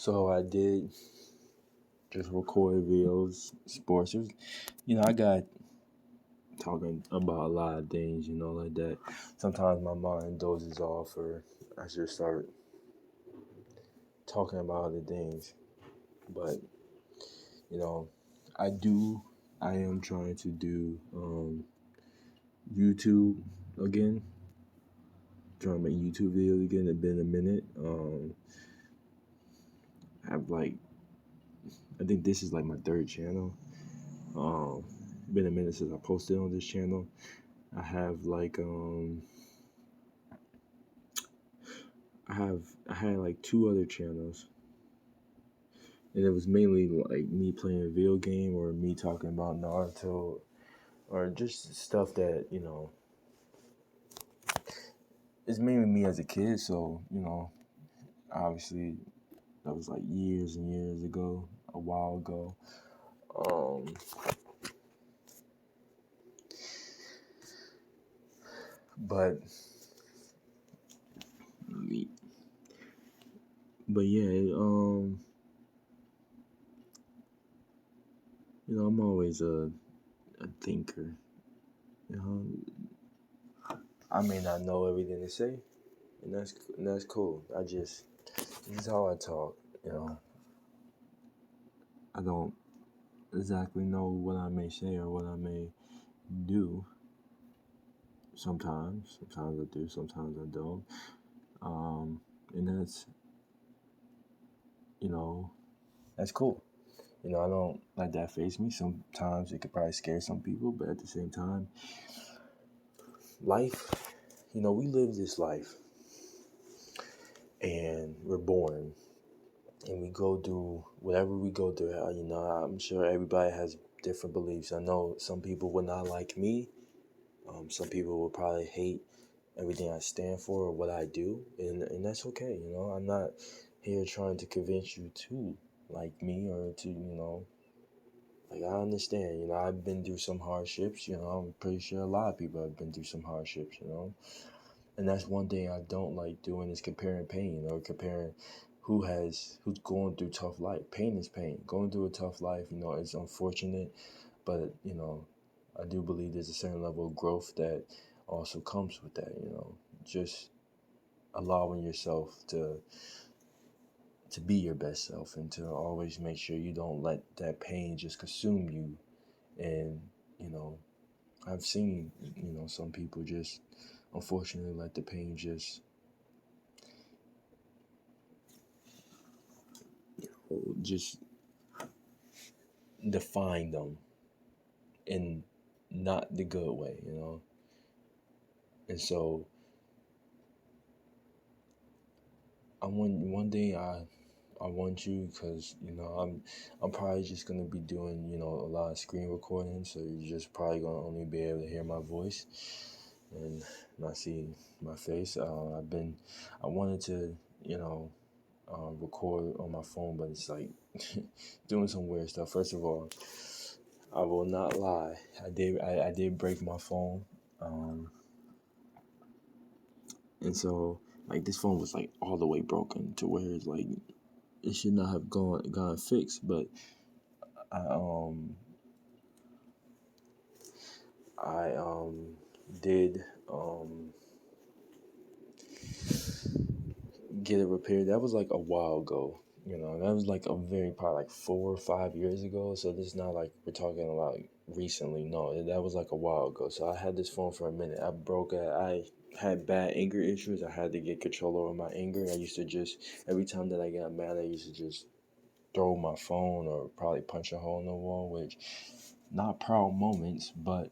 So I did just record videos, sports. I got talking about a lot of things, like that. Sometimes my mind dozes off, or I just start talking about other things. But you know, I do. I am trying to do YouTube again. Trying to make YouTube videos again. It's been a minute. I have I think this is like my third channel. Been a minute since I posted on this channel. I have I had like two other channels, and it was mainly like me playing a video game or me talking about Naruto or just stuff that it's mainly me as a kid. So obviously that was like years and years ago, a while ago. Um, but but yeah, I'm always a thinker. You know, I may not know everything to say, and that's cool. This is how I talk. I don't exactly know what I may say or what I may do. Sometimes I do, sometimes I don't. And you know, that's cool. I don't let that faze me. Sometimes it could probably scare some people, but at the same time, life, we live this life and we're born and we go through whatever we go through. I'm sure everybody has different beliefs. I know some people would not like me. Some people will probably hate everything I stand for or what I do, and that's okay. I'm not here trying to convince you to like me or to like I understand. I've been through some hardships. I'm pretty sure a lot of people have been through some hardships. And that's one thing I don't like doing is comparing pain or comparing who's going through tough life. Pain is pain. Going through a tough life, it's unfortunate, but I do believe there's a certain level of growth that also comes with that. Just allowing yourself to be your best self and to always make sure you don't let that pain just consume you. And I've seen some people just unfortunately let the pain just define them in not the good way. And so one day I want you, because I'm probably just gonna be doing a lot of screen recording, so you're just probably gonna only be able to hear my voice and not see my face. I wanted to record on my phone, but it's like doing some weird stuff. First of all, I will not lie. I did break my phone, and so like this phone was like all the way broken to where it's like it should not have gone fixed. But I I did get it repaired. That was like a while ago. That was like a very probably like 4 or 5 years ago. So this is not like we're talking about recently. No, that was like a while ago. So I had this phone for a minute. I broke it. I had bad anger issues. I had to get control over my anger. I used to just every time that I got mad, I used to just throw my phone or probably punch a hole in the wall, which not proud moments, but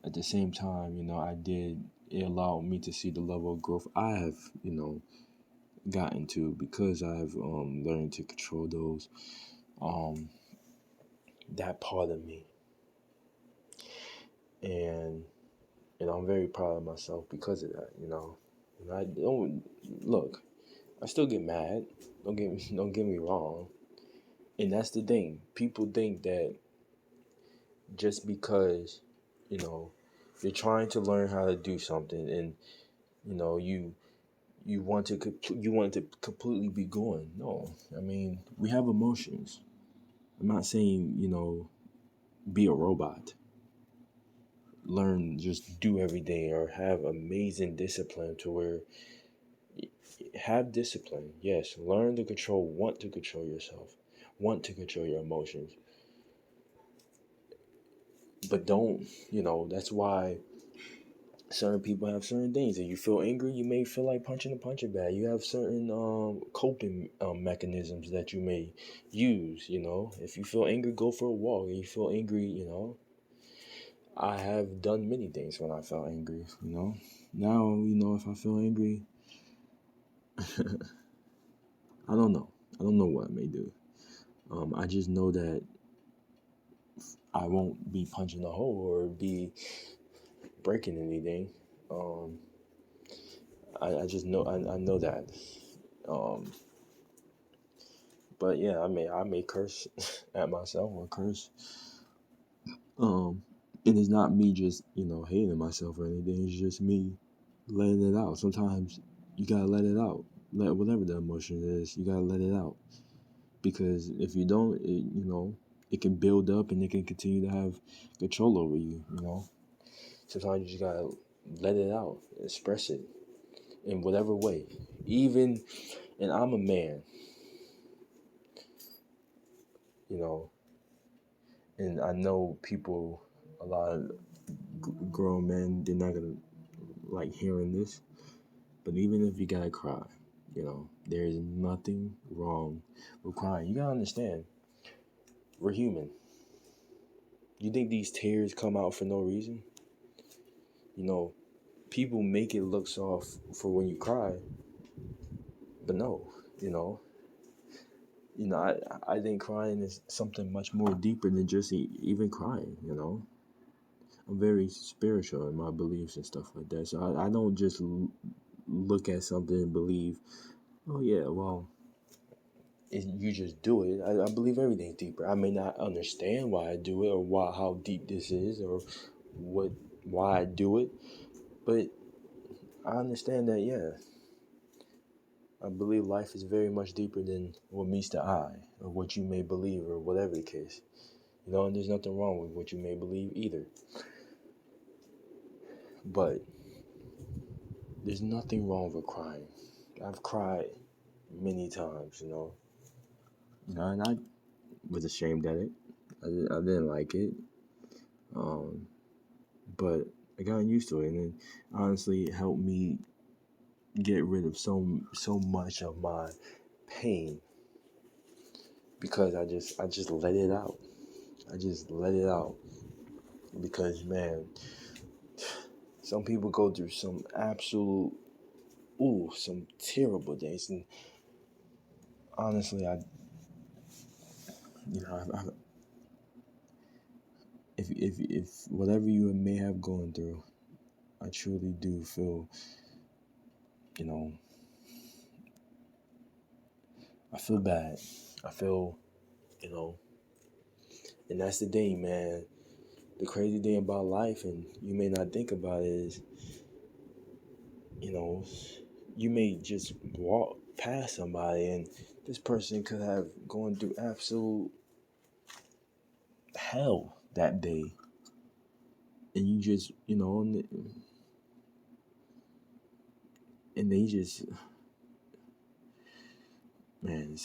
at the same time, it allowed me to see the level of growth I have, gotten to because I've learned to control those um that part of me. And I'm very proud of myself because of that. And I don't look, I still get mad. Don't get me wrong. And that's the thing. People think that just because, you know, you're trying to learn how to do something and you you want it to completely be gone. No, I mean, we have emotions. I'm not saying, be a robot. Learn, just do every day, or have amazing discipline to where have discipline. Yes, learn to want to control yourself, want to control your emotions. But don't, that's why certain people have certain things. If you feel angry, you may feel like punching a punching bag. You have certain coping mechanisms that you may use. If you feel angry, go for a walk. If you feel angry, I have done many things when I felt angry. Now, if I feel angry, I don't know. I don't know what I may do. I just know that I won't be punching a hole or be breaking anything. I just know I know that. Um, but yeah, I may curse at myself or curse. And it's not me just hating myself or anything. It's just me letting it out. Sometimes you gotta let it out. Let whatever the emotion is, you gotta let it out. Because if you don't, it can build up and it can continue to have control over you. Sometimes you just gotta let it out, express it in whatever way. And I'm a man, and I know people, a lot of grown men, they're not gonna like hearing this. But even if you gotta cry, there is nothing wrong with crying. You gotta understand, we're human. You think these tears come out for no reason? People make it look soft for when you cry, but no, I think crying is something much more deeper than just even crying. I'm very spiritual in my beliefs and stuff like that, so I don't just look at something and believe, oh yeah, well, you just do it. I believe everything's deeper. I may not understand why I do it or how deep this is or why I do it, but I understand that, yeah, I believe life is very much deeper than what meets the eye or what you may believe or whatever the case. And there's nothing wrong with what you may believe either. But there's nothing wrong with crying. I've cried many times, and I was ashamed at it. I didn't like it. But I got used to it, and it honestly helped me get rid of so much of my pain because I just let it out. I just let it out because, man, some people go through some some terrible days, and honestly, I if whatever you may have gone through, I truly do feel, I feel bad. I feel, and that's the thing, man. The crazy thing about life, and you may not think about it, is, you may just walk past somebody and this person could have gone through absolute hell that day. And you just, and they just, man,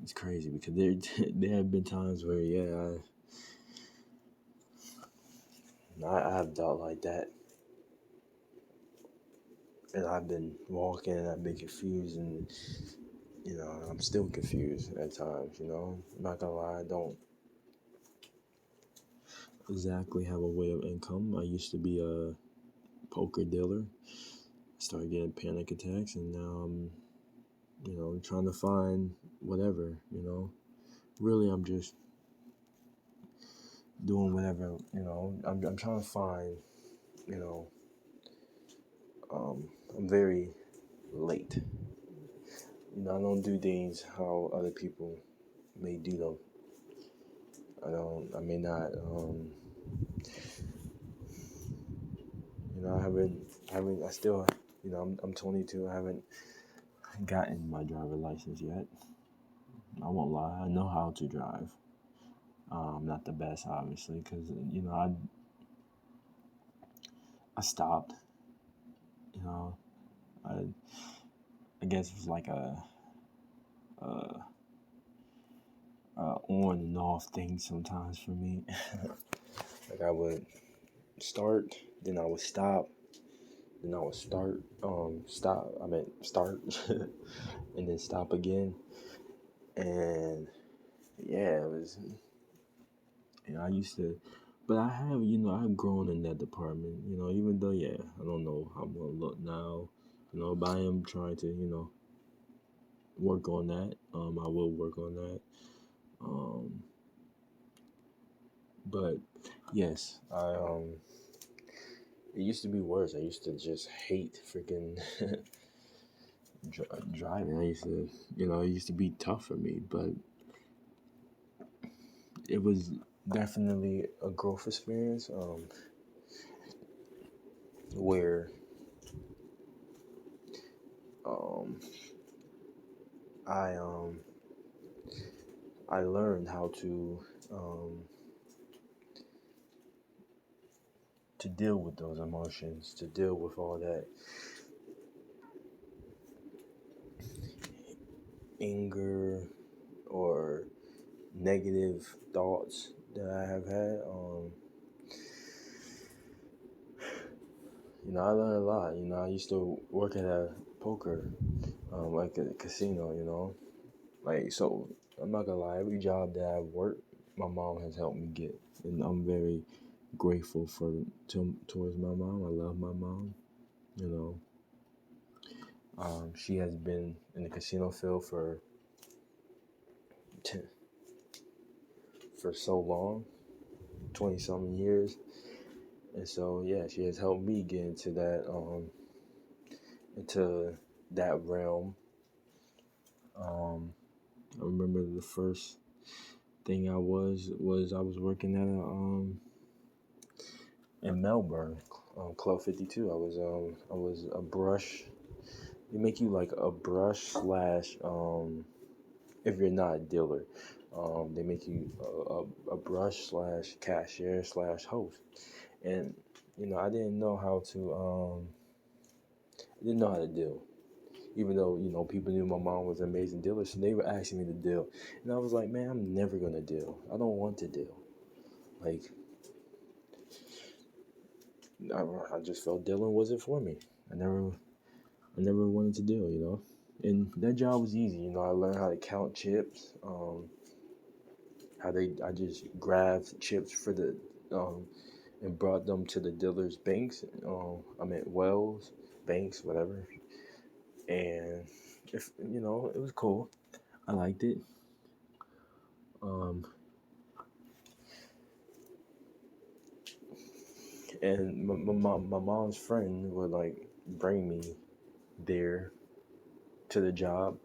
it's crazy because there have been times where, yeah, I have thought like that. And I've been walking and I've been confused and, I'm still confused at times, I'm not gonna lie, I don't exactly have a way of income. I used to be a poker dealer. I started getting panic attacks and now I'm, trying to find whatever, Really, I'm just doing whatever, I'm trying to find, you know, I'm very late. I don't do things how other people may do them. I may not, I still, I'm 22. I haven't gotten my driver license yet. I won't lie. I know how to drive. Not the best, obviously, because I stopped. You know, I I guess it was like a, on and off thing sometimes for me. Like I would start, then I would stop, then I would start, stop. I meant start, and then stop again. And yeah, it was. I used to, but I have, I've grown in that department. Even though, yeah, I don't know how I'm gonna look now. But I am trying to, work on that. I will work on that. Um, but yes, it used to be worse. I used to just hate freaking driving. I used to, it used to be tough for me, but it was definitely a growth experience. Where um, I I learned how to deal with those emotions, to deal with all that anger or negative thoughts that I have had. I learned a lot. I used to work at a poker, like at a casino. Like so. I'm not gonna lie. Every job that I've worked, my mom has helped me get, and I'm very grateful towards my mom. I love my mom. You know, she has been in the casino field for so long, 20 something years. And so yeah, she has helped me get into that realm. I remember the first thing I was working at in Melbourne, Club 52. I was a brush. They make you like a brush slash if you're not a dealer. They make you a brush slash cashier slash host. And I didn't know how to deal. Even though people knew my mom was an amazing dealer, so they were asking me to deal, and I was like, man, I'm never gonna deal. I don't want to deal. Like I just felt dealing wasn't for me. I never wanted to deal. And that job was easy. I learned how to count chips. I just grabbed chips for the and brought them to the dealer's banks. I meant wells, banks, whatever. And if it was cool. I liked it. Um, and my mom's friend would like bring me there to the job,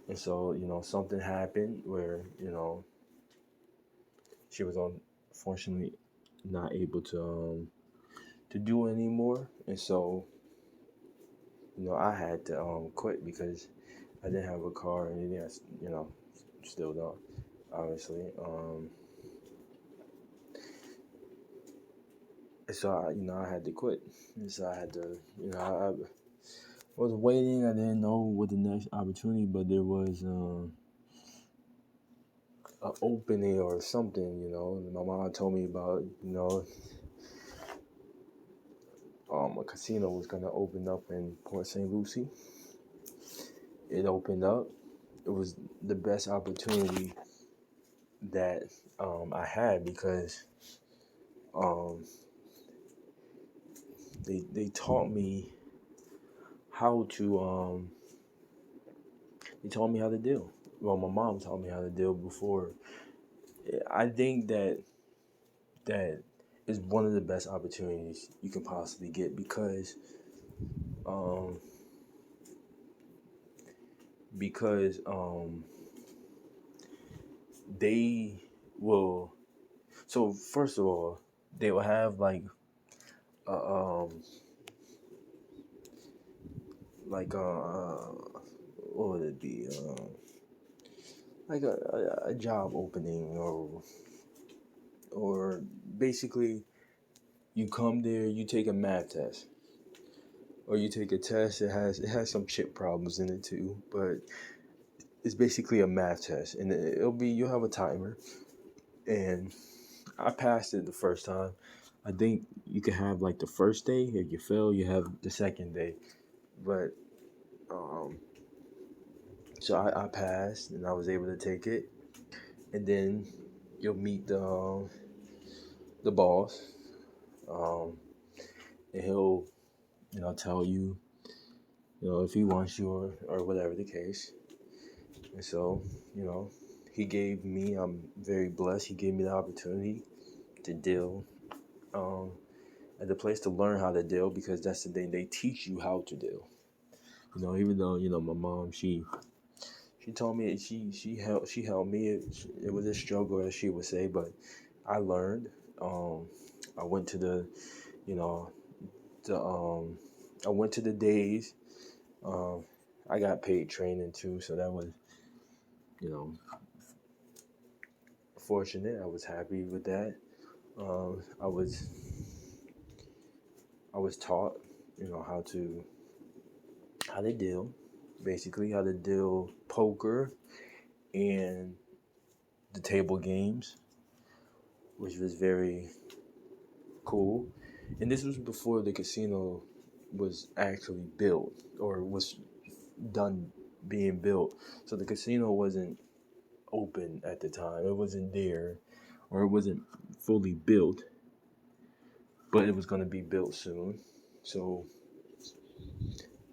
and so something happened where she was unfortunately not able to do it anymore, and so I had to quit because I didn't have a car, and yes, still don't, obviously. And so I had to quit, and so I had to, I was waiting. I didn't know what the next opportunity, but there was an opening or something. My mom told me about. A casino was gonna open up in Port St. Lucie. It opened up. It was the best opportunity that I had because um, they taught me how to they taught me how to deal. Well, my mom taught me how to deal before. I think that is one of the best opportunities you can possibly get um, because they will. So first of all, they will have uh, um like what would it be? Like a job opening, or basically you come there, you take a math test, or you take a test. It has some chip problems in it too, but it's basically a math test, and you'll have a timer, and I passed it the first time. I think you can have like the first day. If you fail, you have the second day. But um, so I passed and I was able to take it, and then you'll meet the boss, um, and he'll tell you if he wants you or whatever the case. And so you know he gave me. I'm very blessed. He gave me the opportunity to deal um, at the place to learn how to deal, because that's the thing, they teach you how to deal. Even though my mom, she told me, she helped me. It was a struggle, as she would say, but I learned. I went to you know the I went to the days. Um, I got paid training too, so that was you know fortunate. I was happy with that. Um, I was I was taught how to deal, basically how to deal poker and the table games, which was very cool. And this was before the casino was actually built, or was done being built. So the casino wasn't open at the time. It wasn't there, or it wasn't fully built, but it was going to be built soon. So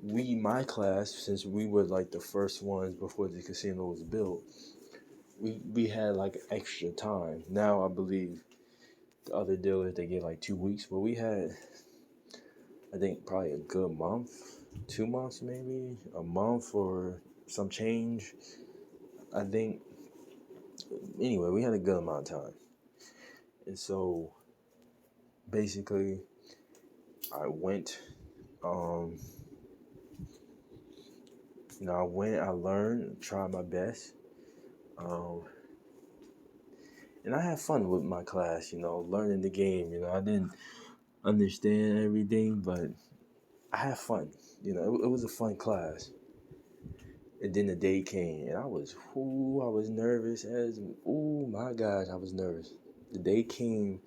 my class, since we were like the first ones before the casino was built, we had like extra time. Now I believe the other dealers, they get like 2 weeks, but we had, I think, probably a good month, 2 months, maybe a month or some change. I think. Anyway, we had a good amount of time, and so basically, I went. Um, I learned, tried my best, um, and I had fun with my class. Learning the game. I didn't understand everything, but I had fun. It was a fun class. And then the day came, and I was nervous as, my gosh, I was nervous. The day came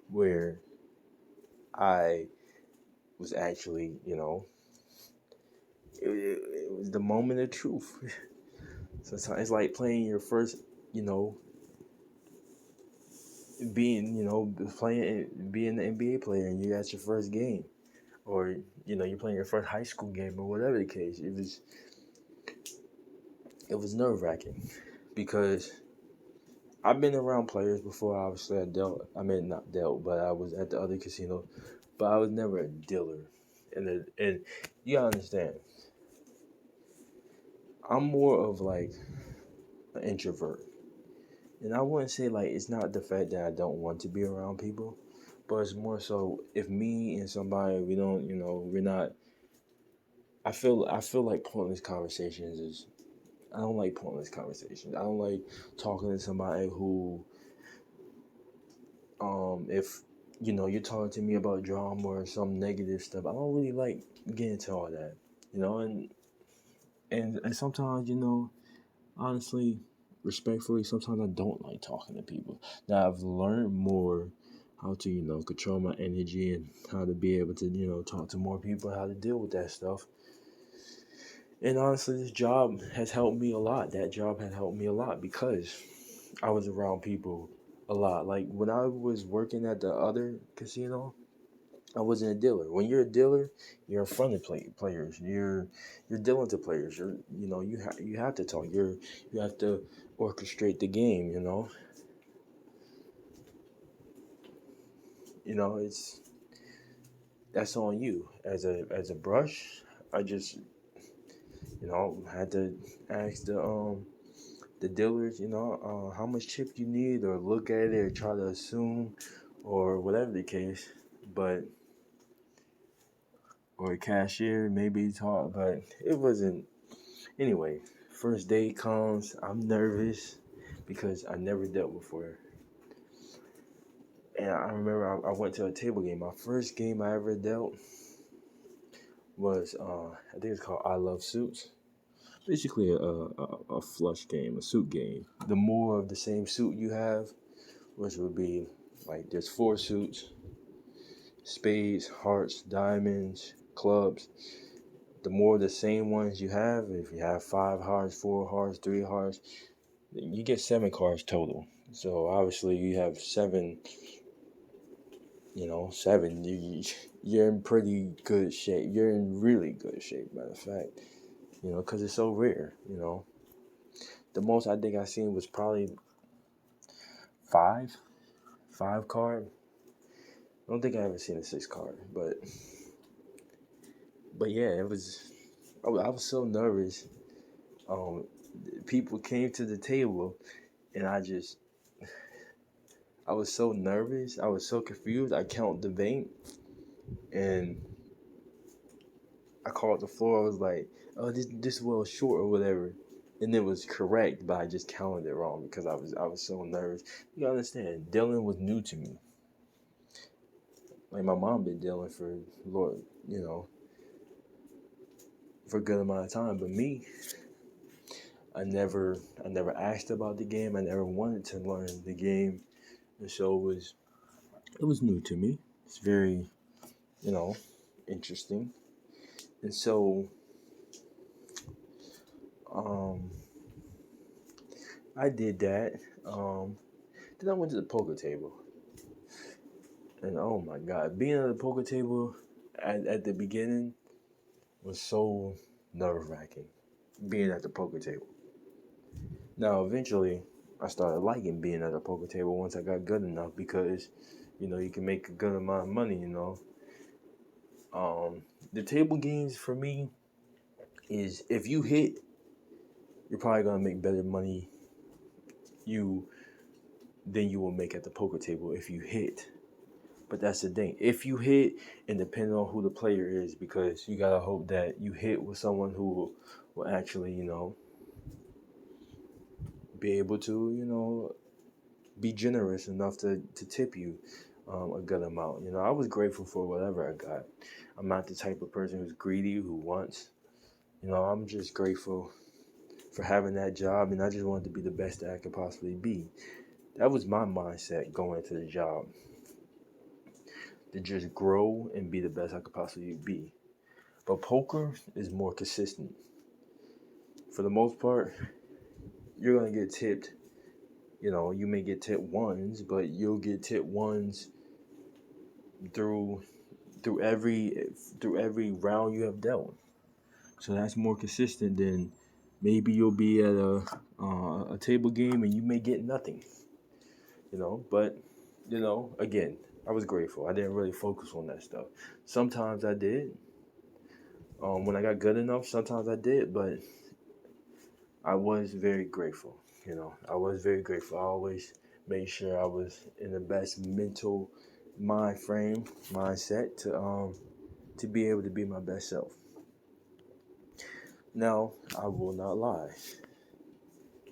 where I was actually, it was the moment of truth. So it's like playing your first, you know, being an NBA player, and you got your first game, or you're playing your first high school game, or whatever the case. It was nerve wracking, because I've been around players before. Obviously, I mean, not dealt, but I was at the other casino, but I was never a dealer. And you gotta understand, I'm more of like an introvert. And I wouldn't say, like, it's not the fact that I don't want to be around people, but it's more so, if me and somebody, we don't, we're not. I feel like pointless conversations is. I don't like pointless conversations. I don't like talking to somebody who, if you're talking to me about drama or some negative stuff, I don't really like getting into all that. And sometimes, honestly, respectfully, sometimes I don't like talking to people. Now I've learned more how to, control my energy, and how to be able to, talk to more people, how to deal with that stuff. And honestly, this job has helped me a lot. That job had helped me a lot, because I was around people a lot. Like when I was working at the other casino, I wasn't a dealer. When you're a dealer, you're in front of players. You're dealing to players. You have to talk. You have to orchestrate the game. It's that's on you as a brush. I just had to ask the dealers, how much chip you need, or look at it, or try to assume, or whatever the case. But or a cashier maybe talk, but it wasn't. Anyway, first day comes. I'm nervous because I never dealt before. And I remember I went to a table game. My first game I ever dealt was I think it's called I Love Suits. Basically a flush game, a suit game. The more of the same suit you have, which would be like there's 4 suits: spades, hearts, diamonds, clubs. The more of the same ones you have, if you have 5 hearts, 4 hearts, 3 hearts, you get 7 cards total. So obviously you have 7. 7. You're in pretty good shape. You're in really good shape, matter of fact. Because it's so rare. The most I think I seen was probably 5 card. I don't think I ever seen a 6 card, but yeah, it was. I was so nervous. People came to the table, and I was so nervous. I was so confused. I count the bank, and I called the floor. I was like, "Oh, this well short or whatever," and it was correct, but I just counted it wrong because I was so nervous. You gotta understand, dealing was new to me. Like my mom been dealing for Lord, for a good amount of time, but me, I never asked about the game. I never wanted to learn the game, and so it was new to me. It's very, interesting, and so um, I did that. Then I went to the poker table. And oh my God, being at the poker table at the beginning was so nerve wracking. Being at the poker table. Now, eventually, I started liking being at a poker table once I got good enough because, you can make a good amount of money. The table games for me is if you hit, you're probably gonna make better money you than you will make at the poker table if you hit. But that's the thing. If you hit, and depending on who the player is, because you gotta hope that you hit with someone who will actually, be able to, be generous enough to tip you a good amount. I was grateful for whatever I got. I'm not the type of person who's greedy, who wants. I'm just grateful for having that job, and I just wanted to be the best that I could possibly be. That was my mindset going into the job, to just grow and be the best I could possibly be. But poker is more consistent. For the most part, you're gonna get tipped. You may get tipped ones, but you'll get tipped ones through through every round you have dealt. So that's more consistent than maybe you'll be at a table game and you may get nothing. But again, I was grateful. I didn't really focus on that stuff. Sometimes I did. When I got good enough, sometimes I did, but I was very grateful. I was very grateful. I always made sure I was in the best mental mindset to be able to be my best self. Now, I will not lie.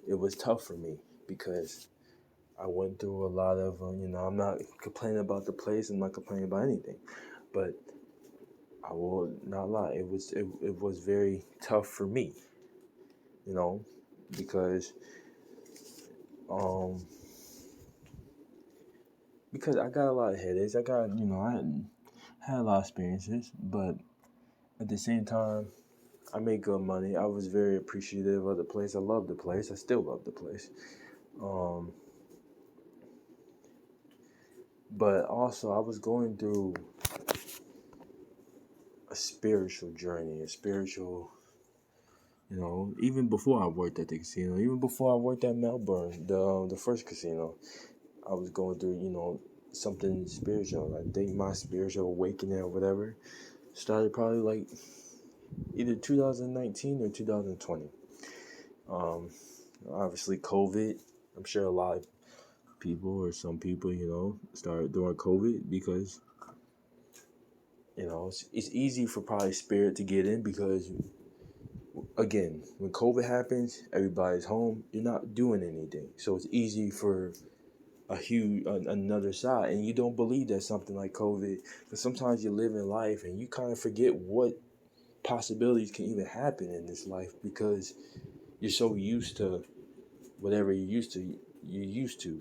It was tough for me because I went through a lot of, I'm not complaining about the place. I'm not complaining about anything, but I will not lie. It was very tough for me, because um because I got a lot of headaches. I had a lot of experiences, but at the same time, I made good money. I was very appreciative of the place. I love the place. I still love the place. Um, but also, I was going through a spiritual journey, even before I worked at the casino, even before I worked at Melbourne, the first casino, I was going through, something spiritual. I think my spiritual awakening or whatever started probably like either 2019 or 2020. Um, Obviously, COVID. I'm sure a lot of people or some people, started during COVID because, it's easy for probably spirit to get in because again, when COVID happens, everybody's home. You're not doing anything, so it's easy for another side, and you don't believe that something like COVID, because sometimes you live in life and you kind of forget what possibilities can even happen in this life because you're so used to whatever you're used to.